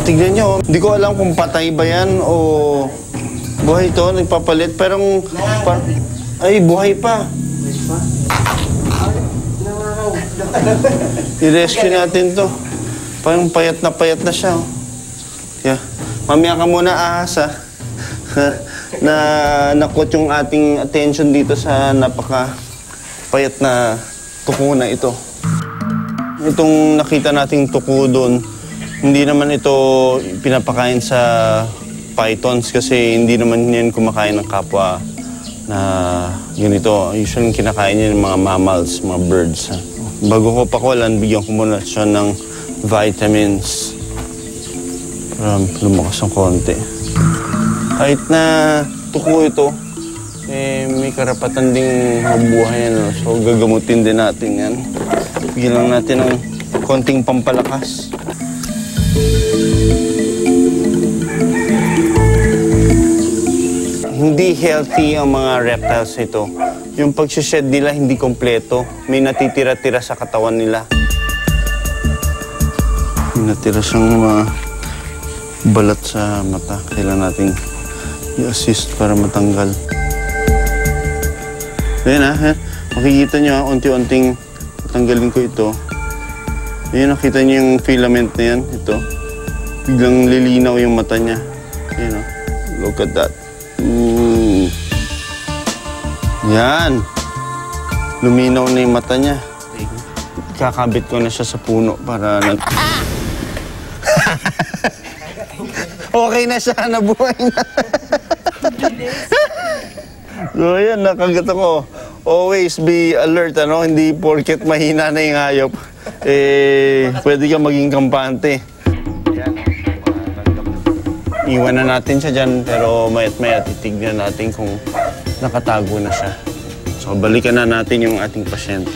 Tignan nyo, hindi ko alam kung patay ba yan o buhay to, nagpapalit. Pero ay, buhay pa. I-rescue natin to. Parang payat na siya. Yeah. Mamaya ka muna ahas ha. Na nakot yung ating attention dito sa napaka payat na tuko na ito. Itong nakita nating tuko doon, hindi naman ito pinapakain sa pythons kasi hindi naman yan kumakain ng kapwa na ganito. Usually kinakain niya ng mga mammals, mga birds. Ha? Bago ko pakulan, bigyan ko muna siya ng vitamins para lumakas ng konti. Kahit na tuko ito, may karapatan ding mabuhay. No? So gagamutin din natin yan. Bigyan lang natin ng konting pampalakas. Hindi healthy ang mga reptiles ito. Yung pag-shed nila hindi kompleto. May natitira-tira sa katawan nila. May natira siyang mga balat sa mata. Kailangan nating i-assist para matanggal. Ayan ha. Makikita nyo, unti-unting tanggalin ko ito. Ayan, nakita nyo yung filament na yan. Ito. Biglang lilinaw yung mata niya. Ayan o. Look at that. Ooh. Yan. Luminaw na yung mata niya. Kakabit ko na siya sa puno para okay na siya. Nabuhay na. So yan, nakagat ako. Always be alert, ano? Hindi porket mahina na yung hayop. Pwede ka maging kampante. Iwan na natin siya dyan, pero mayat-maya titignan natin kung nakatago na siya. So, balikan na natin yung ating pasyente.